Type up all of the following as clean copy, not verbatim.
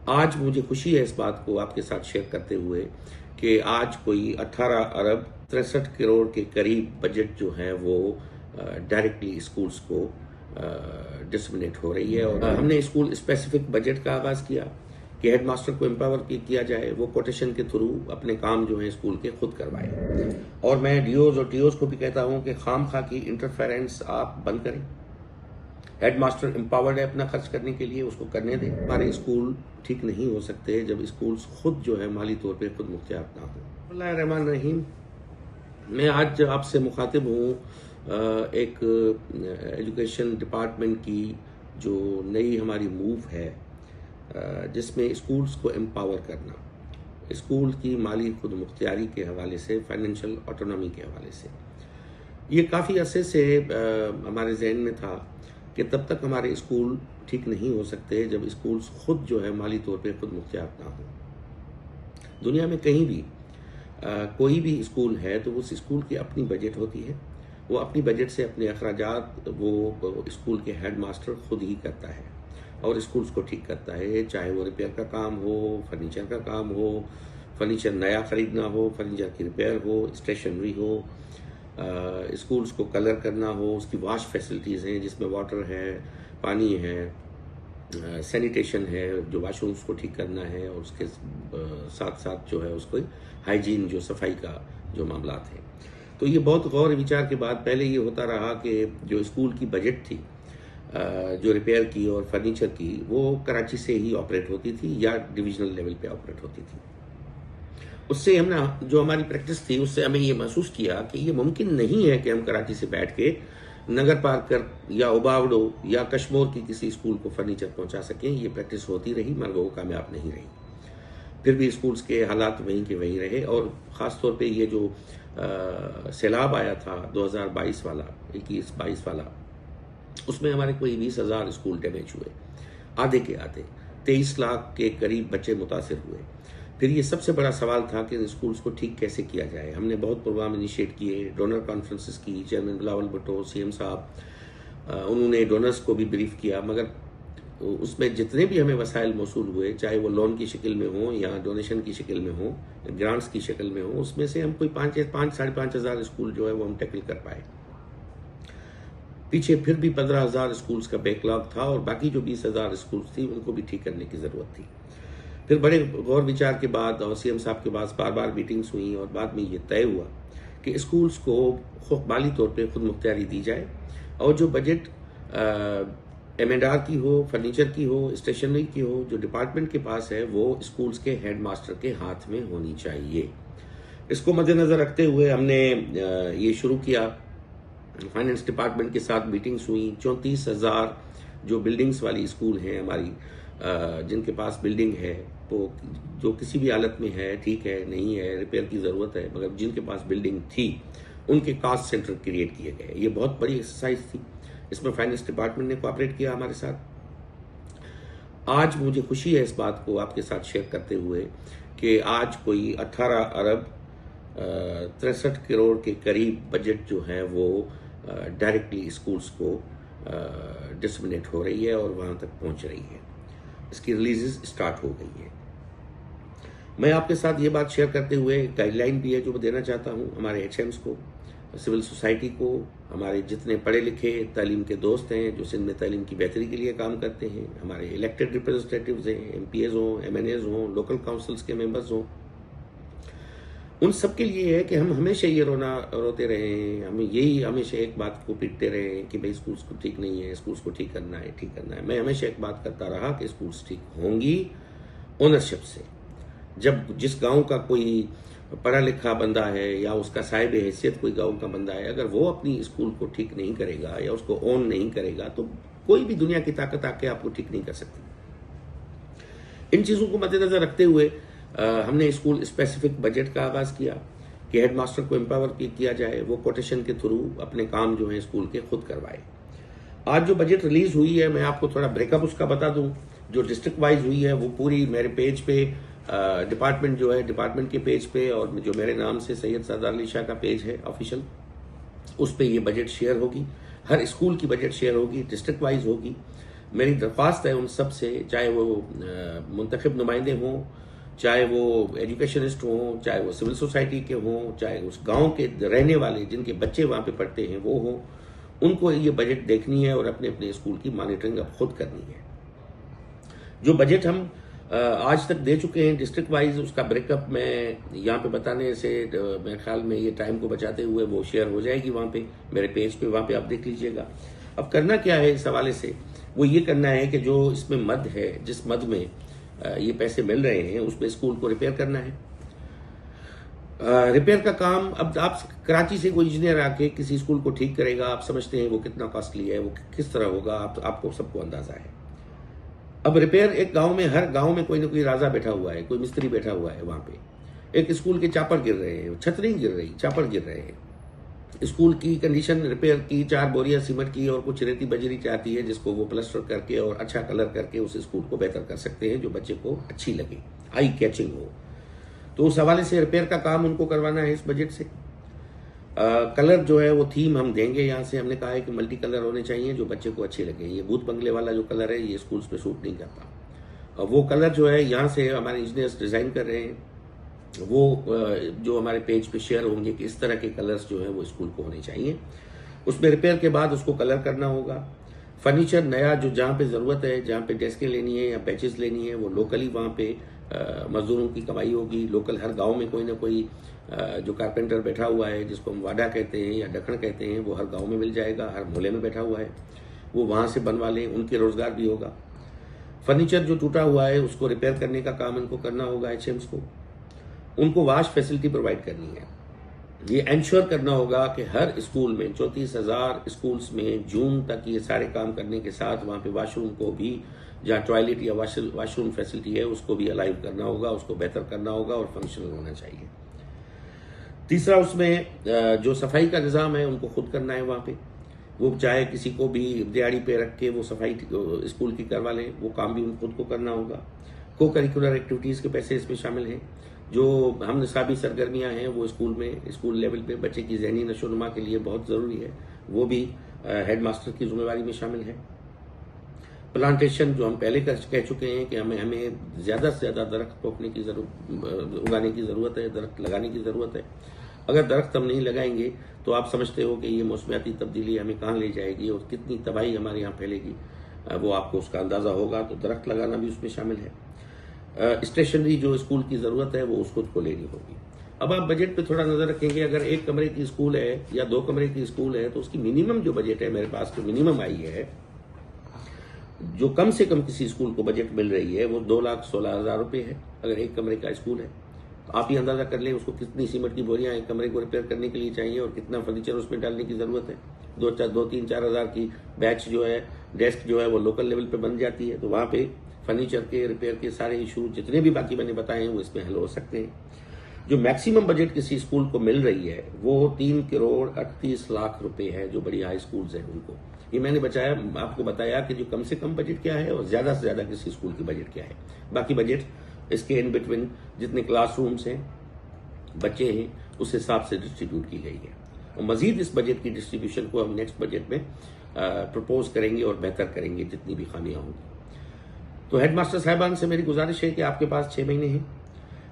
आज मुझे खुशी है इस बात को आपके साथ शेयर करते हुए कि आज कोई 18 अरब 63 करोड़ के करीब बजट जो है वो डायरेक्टली स्कूल्स को डिस्ट्रीब्यूट हो रही है। और हमने स्कूल स्पेसिफिक बजट का आगाज़ किया कि हेडमास्टर को एम्पावर किया जाए, वो कोटेशन के थ्रू अपने काम जो है स्कूल के खुद करवाए। और मैं डीओज और टीओज को भी कहता हूँ कि खाम खा की इंटरफेरेंस आप बंद करें। हेडमास्टर एम्पावर्ड है अपना खर्च करने के लिए, उसको करने दें। हमारे स्कूल ठीक नहीं हो सकते जब स्कूल्स खुद जो है माली तौर पे खुद मुख्तियार ना हो। रहमान रहीम, मैं आज आपसे मुखातिब हूँ एक एजुकेशन डिपार्टमेंट की जो नई हमारी मूव है, जिसमें स्कूल्स को एम्पावर करना, स्कूल की माली खुद मुख्तियारी के हवाले से, फाइनेंशियल ऑटोनॉमी के हवाले से। ये काफ़ी अरसे से हमारे जहन में था कि तब तक हमारे स्कूल ठीक नहीं हो सकते जब स्कूल्स खुद जो है माली तौर पे खुद मुख्तियार ना हो। दुनिया में कहीं भी कोई भी स्कूल है तो उस स्कूल की अपनी बजट होती है, वो अपनी बजट से अपने अखराजात वो स्कूल के हेड मास्टर खुद ही करता है और स्कूल्स को ठीक करता है, चाहे वो रिपेयर का काम हो, फर्नीचर का काम हो, फर्नीचर नया खरीदना हो, फर्नीचर की रिपेयर हो, स्टेशनरी हो, स्कूल्स को कलर करना हो, उसकी वॉश फैसिलिटीज़ हैं जिसमें वाटर है, पानी है, सैनिटेशन है, जो वाशरूम्स को ठीक करना है, और उसके साथ साथ जो है उसको हाइजीन, जो सफाई का जो मामलात हैं। तो ये बहुत गौर विचार के बाद पहले ये होता रहा कि जो स्कूल की बजट थी जो रिपेयर की और फर्नीचर की, वो कराची से ही ऑपरेट होती थी या डिविजनल लेवल पे ऑपरेट होती थी। उससे हमने जो हमारी प्रैक्टिस थी उससे हमें ये महसूस किया कि ये मुमकिन नहीं है कि हम कराची से बैठ के नगर पार्कर या उबावड़ो या कश्मीर की किसी स्कूल को फर्नीचर पहुंचा सकें। ये प्रैक्टिस होती रही मगर वो कामयाब नहीं रही। फिर भी स्कूल्स के हालात वहीं के वहीं रहे, और ख़ास तौर पे ये जो सैलाब आया था 2022 वाला, 21-22 वाला, उसमें हमारे कोई 20,000 स्कूल डैमेज हुए, आधे के आधे 23 लाख के करीब बच्चे मुतासिर हुए। फिर ये सबसे बड़ा सवाल था कि स्कूल्स को ठीक कैसे किया जाए। हमने बहुत प्रोग्राम इनिशिएट किए, डोनर कॉन्फ्रेंसेस की, चेयरमैन बिलावल भुट्टो, सीएम साहब, उन्होंने डोनर्स को भी ब्रीफ किया, मगर उसमें जितने भी हमें वसाइल मौसूल हुए, चाहे वो लोन की शक्ल में हो या डोनेशन की शक्ल में हो, ग्रांट्स की शक्ल में हो, उसमें से हम कोई 5,000-5,500 स्कूल जो है वो हम टैकल कर पाए। पीछे फिर भी 15,000 स्कूल्स का बैकलॉग था और बाकी जो 20,000 स्कूल्स थी उनको भी ठीक करने की ज़रूरत थी। फिर बड़े गौर विचार के बाद और सीएम साहब के पास बार बार मीटिंग्स हुई और बाद में ये तय हुआ कि स्कूल्स को माली तौर पे खुद मुख्तियारी दी जाए, और जो बजट M&R की हो, फर्नीचर की हो, स्टेशनरी की हो, जो डिपार्टमेंट के पास है वो स्कूल्स के हेड मास्टर के हाथ में होनी चाहिए। इसको मद्देनज़र रखते हुए हमने ये शुरू किया। फाइनेंस डिपार्टमेंट के साथ मीटिंग्स हुई। 34,000 जो बिल्डिंग्स वाली स्कूल हैं हमारी, जिनके पास बिल्डिंग है, तो जो किसी भी हालत में है, ठीक है, नहीं है, रिपेयर की ज़रूरत है, मगर जिनके पास बिल्डिंग थी उनके कास्ट सेंटर क्रिएट किए गए। ये बहुत बड़ी एक्सरसाइज थी, इसमें फाइनेंस डिपार्टमेंट ने कोऑपरेट किया हमारे साथ। आज मुझे खुशी है इस बात को आपके साथ शेयर करते हुए कि आज कोई 18 अरब 63 करोड़ के करीब बजट जो है वो डायरेक्टली स्कूल्स को डिस्ट्रीब्यूट हो रही है और वहाँ तक पहुँच रही है। इसकी रिलीजेस स्टार्ट हो गई है। मैं आपके साथ ये बात शेयर करते हुए गाइडलाइन भी है जो मैं देना चाहता हूँ हमारे HMs को, सिविल सोसाइटी को, हमारे जितने पढ़े लिखे तालीम के दोस्त हैं जो सिंध में तालीम की बेहतरी के लिए काम करते हैं, हमारे इलेक्टेड रिप्रेजेंटेटिव्स हैं, MPAs हों, MNAs हों, लोकल काउंसिल्स के मेंबर्स हों, उन सब के लिए है कि हम हमेशा ये रोते रहे, हम यही हमेशा एक बात को पीटते रहे कि भाई स्कूल्स को ठीक नहीं है, स्कूल्स को ठीक करना है, ठीक करना है। मैं हमेशा एक बात करता रहा कि स्कूल्स ठीक होंगी ओनरशिप से। जब जिस गांव का कोई पढ़ा लिखा बंदा है या उसका साहिब हैसियत कोई गांव का बंदा है, अगर वो अपनी स्कूल को ठीक नहीं करेगा या उसको ओन नहीं करेगा तो कोई भी दुनिया की ताकत आके आपको ठीक नहीं कर सकती। इन चीज़ों को मद्देनजर रखते हुए हमने स्कूल स्पेसिफिक बजट का आगाज़ किया कि हेडमास्टर को एम्पावर किया जाए, वो कोटेशन के थ्रू अपने काम जो है स्कूल के खुद करवाए। आज जो बजट रिलीज हुई है, मैं आपको थोड़ा ब्रेकअप उसका बता दूं। जो डिस्ट्रिक्ट वाइज हुई है वो पूरी मेरे पेज पे, डिपार्टमेंट जो है डिपार्टमेंट के पेज पे, और जो मेरे नाम से सैयद सरदार अली शाह का पेज है ऑफिशियल, उस पर ये बजट शेयर होगी। हर स्कूल की बजट शेयर होगी, डिस्ट्रिक्ट वाइज होगी। मेरी दरख्वास्त है उन सब से, चाहे वो मुंतखब नुमाइंदे हों, चाहे वो एजुकेशनिस्ट हों, चाहे वो सिविल सोसाइटी के हों, चाहे उस गांव के रहने वाले जिनके बच्चे वहाँ पे पढ़ते हैं वो हों, उनको ये बजट देखनी है और अपने अपने स्कूल की मॉनिटरिंग अब खुद करनी है। जो बजट हम आज तक दे चुके हैं डिस्ट्रिक्ट वाइज, उसका ब्रेकअप मैं यहाँ पे बताने से मेरे ख्याल में ये टाइम को बचाते हुए वो शेयर हो जाएगी वहाँ पे मेरे पेज पे, वहाँ पे आप देख लीजिएगा। अब करना क्या है इस हवाले से, वो ये करना है कि जो इसमें मद है, जिस मद में ये पैसे मिल रहे हैं, उसमें स्कूल को रिपेयर करना है। रिपेयर का काम, अब आप कराची से कोई इंजीनियर आके किसी स्कूल को ठीक करेगा, आप समझते हैं वो कितना कॉस्टली है, वो किस तरह होगा, आपको सबको अंदाजा है। अब रिपेयर एक गांव में, हर गांव में कोई ना कोई राजा बैठा हुआ है, कोई मिस्त्री बैठा हुआ है वहां पे। एक स्कूल के चापर गिर रहे हैं, छत नहीं गिर रही, चापर गिर रहे हैं। स्कूल की कंडीशन रिपेयर की, 4 बोरियां सीमेंट की और कुछ रेती बजरी चाहती है, जिसको वो प्लास्टर करके और अच्छा कलर करके उस स्कूल को बेहतर कर सकते हैं, जो बच्चे को अच्छी लगे, आई कैचिंग हो। तो उस हवाले से रिपेयर का काम उनको करवाना है इस बजट से। कलर जो है वो थीम हम देंगे यहाँ से, हमने कहा है कि मल्टी कलर होने चाहिए जो बच्चे को अच्छे लगे। ये भूत बंगले वाला जो कलर है ये स्कूल्स पे सूट नहीं करता। वो कलर जो है यहाँ से हमारे इंजीनियर्स डिजाइन कर रहे हैं, वो जो हमारे पेज पे शेयर होंगे कि इस तरह के कलर्स जो है वो स्कूल को होने चाहिए। उसमें रिपेयर के बाद उसको कलर करना होगा। फर्नीचर नया जो जहाँ पे ज़रूरत है, जहाँ पे डेस्कें लेनी है या बेंचेस लेनी है, वो लोकली वहाँ पे मजदूरों की कमाई होगी। लोकल हर गांव में कोई ना कोई जो कारपेंटर बैठा हुआ है, जिसको हम वाडा कहते हैं या ढक्कन कहते हैं, वो हर गांव में मिल जाएगा, हर मोहल्ले में बैठा हुआ है, वो वहाँ से बनवा लें, उनके रोजगार भी होगा। फर्नीचर जो टूटा हुआ है उसको रिपेयर करने का काम इनको करना होगा, HMs को। उनको वाश फैसिलिटी प्रोवाइड करनी है। ये एंश्योर करना होगा कि हर स्कूल में 34,000 स्कूल्स में जून तक ये सारे काम करने के साथ वहाँ पे वॉशरूम को भी, जहाँ टॉयलेट या वॉशरूम फैसिलिटी है उसको भी अलाइव करना होगा, उसको बेहतर करना होगा और फंक्शनल होना चाहिए। तीसरा, उसमें जो सफाई का निज़ाम है उनको खुद करना है वहाँ पे। वो चाहे किसी को भी दिहाड़ी पे रख के वो सफाई स्कूल की करवा लें, वो काम भी खुद को करना होगा। को करिकुलर एक्टिविटीज़ के पैसे इसमें शामिल हैं। जो हम निसाबी सरगर्मियाँ हैं वो स्कूल में, स्कूल लेवल पे बच्चे की ज़हनी नशोनुमा के लिए बहुत ज़रूरी है, वो भी हेड मास्टर की जिम्मेवारी में शामिल है। प्लांटेशन जो हम पहले कह चुके हैं कि हमें ज़्यादा से ज़्यादा दरख्त रोपने की उगाने की ज़रूरत है, दरख्त लगाने की ज़रूरत है। अगर दरख्त हम नहीं लगाएंगे तो आप समझते हो कि ये मौसमियाती तब्दीली हमें कहाँ ले जाएगी और कितनी तबाही हमारे यहाँ फैलेगी, वो आपको उसका अंदाज़ा होगा। तो दरख्त लगाना भी उसमें शामिल है। स्टेशनरी जो स्कूल की ज़रूरत है वो उसको को लेनी होगी। अब आप बजट पे थोड़ा नज़र रखेंगे, अगर 1 कमरे की स्कूल है या 2 कमरे की स्कूल है तो उसकी मिनिमम जो बजट है, मेरे पास जो मिनिमम आई है, जो कम से कम किसी स्कूल को बजट मिल रही है वो 2,16,000 रुपये है। अगर 1 कमरे का स्कूल है तो आप ही अंदाज़ा कर लें उसको कितनी सीमेंट की बोरियां 1 कमरे को रिपेयर करने के लिए चाहिए और कितना फर्नीचर उसमें डालने की ज़रूरत है। 2-3-4 हज़ार की बैच जो है, डेस्क जो है वो लोकल लेवल पे बन जाती है। तो वहाँ पे फर्नीचर के रिपेयर के सारे इशू जितने भी बाकी मैंने बताए हैं वो इसमें हल हो सकते हैं। जो मैक्सिमम बजट किसी स्कूल को मिल रही है वो 3,38,00,000 रुपये है, जो बड़ी हाई स्कूल्स हैं उनको। ये मैंने आपको बताया कि जो कम से कम बजट क्या है और ज़्यादा से ज़्यादा किसी स्कूल की बजट क्या है। बाकी बजट इसके इन बिटवीन जितने क्लासरूम्स हैं, बच्चे हैं, उस हिसाब से डिस्ट्रीब्यूट की गई है। और मजीद इस बजट की डिस्ट्रीब्यूशन को हम नेक्स्ट बजट में प्रपोज करेंगे और बेहतर करेंगे जितनी भी खामियां होंगी। तो हेडमास्टर साहिबान से मेरी गुजारिश है कि आपके पास 6 महीने हैं।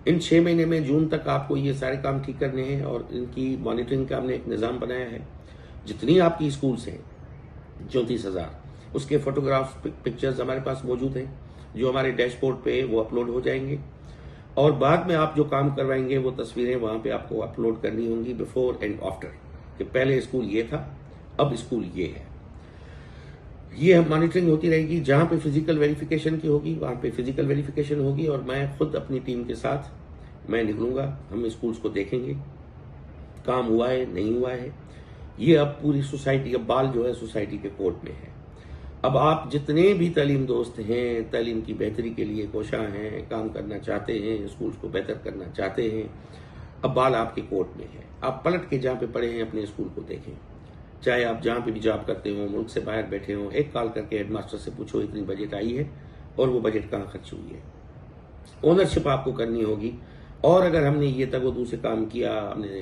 इन 6 महीने में जून तक आपको ये सारे काम ठीक करने हैं और इनकी मॉनिटरिंग का हमने एक निज़ाम बनाया है। जितनी आपकी स्कूल्स हैं 34,000, उसके फोटोग्राफ्स, पिक्चर्स हमारे पास मौजूद हैं, जो हमारे डैशबोर्ड पे वो अपलोड हो जाएंगे। और बाद में आप जो काम करवाएंगे वो तस्वीरें वहाँ पे आपको अपलोड करनी होंगी, बिफोर एंड आफ्टर, कि पहले स्कूल ये था, अब स्कूल ये है। ये मॉनिटरिंग होती रहेगी। जहाँ पे फिजिकल वेरिफिकेशन की होगी वहाँ पे फिजिकल वेरिफिकेशन होगी और मैं खुद अपनी टीम के साथ मैं निकलूंगा, हम स्कूल्स को देखेंगे, काम हुआ है नहीं हुआ है। ये अब पूरी सोसाइटी का बाल जो है सोसाइटी के कोर्ट में है। अब आप जितने भी तालीम दोस्त हैं, तालीम की बेहतरी के लिए कोशा हैं, काम करना चाहते हैं, स्कूल्स को बेहतर करना चाहते हैं, अब बाल आपके कोर्ट में है। आप पलट के जहाँ पे पढ़े हैं अपने स्कूल को देखें, चाहे आप जहाँ पे भी जॉब करते हो, मुल्क से बाहर बैठे हो, एक कॉल करके हेडमास्टर से पूछो इतनी बजट आई है और वो बजट कहाँ खर्च हुई है। ओनरशिप आपको करनी होगी और अगर हमने ये तगोदू से काम किया,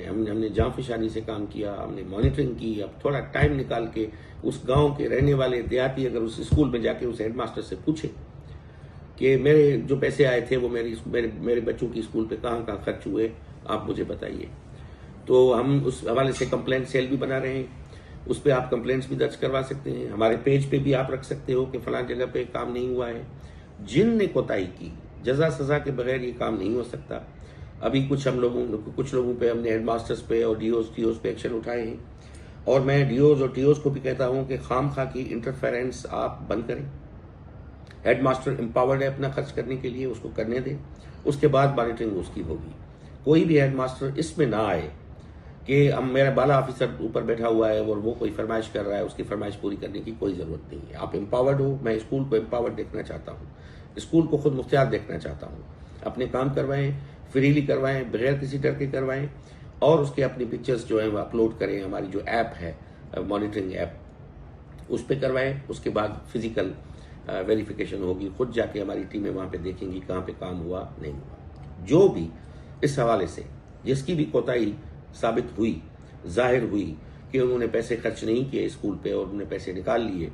हमने जांफिशानी से काम किया, हमने मॉनिटरिंग की, अब थोड़ा टाइम निकाल के उस गांव के रहने वाले देहाती अगर उस स्कूल में जाके उस हेडमास्टर से पूछे कि मेरे जो पैसे आए थे वो मेरे बच्चों की स्कूल पे कहाँ कहाँ खर्च हुए, आप मुझे बताइए। तो हम उस हवाले से कंप्लेंट सेल भी बना रहे हैं, उस पर आप कंप्लेंट्स भी दर्ज करवा सकते हैं। हमारे पेज पे भी आप रख सकते हो कि फलां जगह पे काम नहीं हुआ है। जिनने कोताही की, जजा सजा के बगैर ये काम नहीं हो सकता। अभी कुछ लोगों पे हमने हेडमास्टर्स पे और डीओज पे एक्शन उठाए हैं, और मैं डीओज और टीओज को भी कहता हूं कि खामखा की इंटरफेरेंस आप बंद करें। हेडमास्टर एम्पावर्ड है अपना खर्च करने के लिए, उसको करने दें, उसके बाद मॉनिटरिंग उसकी होगी। कोई भी हेडमास्टर इसमें ना आए कि अब मेरा बाला ऑफिसर ऊपर बैठा हुआ है और वो कोई फरमाइश कर रहा है, उसकी फरमाइश पूरी करने की कोई जरूरत नहीं है। आप एम्पावर्ड हो, मैं स्कूल को एम्पावर्ड देखना चाहता हूँ, स्कूल को खुद मुख्तियार देखना चाहता हूँ। अपने काम करवाएं, फ्रीली करवाएं, बगैर किसी डर के करवाएं, और उसके अपनी पिक्चर्स जो है वो अपलोड करें। हमारी जो ऐप है मॉनिटरिंग ऐप, उस पर करवाएं। उसके बाद फिजिकल वेरिफिकेशन होगी, खुद जाके हमारी टीमें वहां पे देखेंगी कहाँ पे काम हुआ नहीं हुआ। जो भी इस हवाले से जिसकी भी कोताही साबित हुई, जाहिर हुई कि उन्होंने पैसे खर्च नहीं किए स्कूल पे और उन्होंने पैसे निकाल लिए,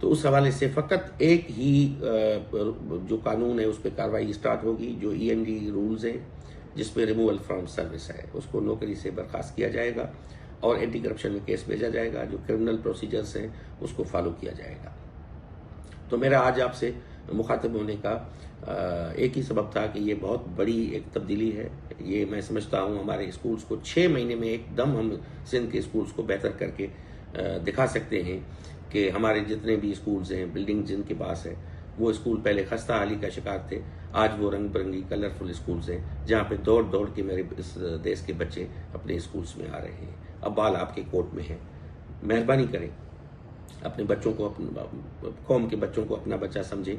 तो उस हवाले से फ़कत एक ही जो कानून है उस पर कार्रवाई स्टार्ट होगी, जो END रूल्स हैं, जिसमें रिमूवल फ्रॉम सर्विस है, उसको नौकरी से बर्खास्त किया जाएगा और एंटी करप्शन में केस भेजा जाएगा। जो क्रिमिनल प्रोसीजर्स हैं उसको फॉलो किया जाएगा। तो मेरा आज आपसे मुखातिब होने का एक ही सबब था कि ये बहुत बड़ी एक तब्दीली है। ये मैं समझता हूँ हमारे स्कूल्स को 6 महीने में एकदम हम सिंध के स्कूल्स को बेहतर करके दिखा सकते हैं कि हमारे जितने भी स्कूल्स हैं, बिल्डिंग जिनके पास है, वो स्कूल पहले खस्ता हाली का शिकार थे, आज वो रंग बिरंगी कलरफुल स्कूल्स हैं जहाँ पे दौड़ दौड़ के मेरे इस देश के बच्चे अपने स्कूल्स में आ रहे हैं। अब बाल आपके कोर्ट में है, मेहरबानी करें, अपने बच्चों को, कौम के बच्चों को अपना बच्चा समझें,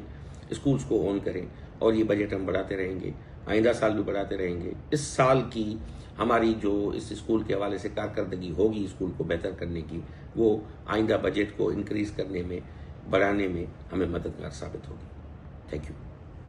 स्कूल्स को ऑन करें, और ये बजट हम बढ़ाते रहेंगे, आइंदा साल भी बढ़ाते रहेंगे। इस साल की हमारी जो इस स्कूल के हवाले से कारकर्दगी होगी स्कूल को बेहतर करने की, वो आइंदा बजट को इंक्रीज करने में, बढ़ाने में हमें मददगार साबित होगी। Thank you.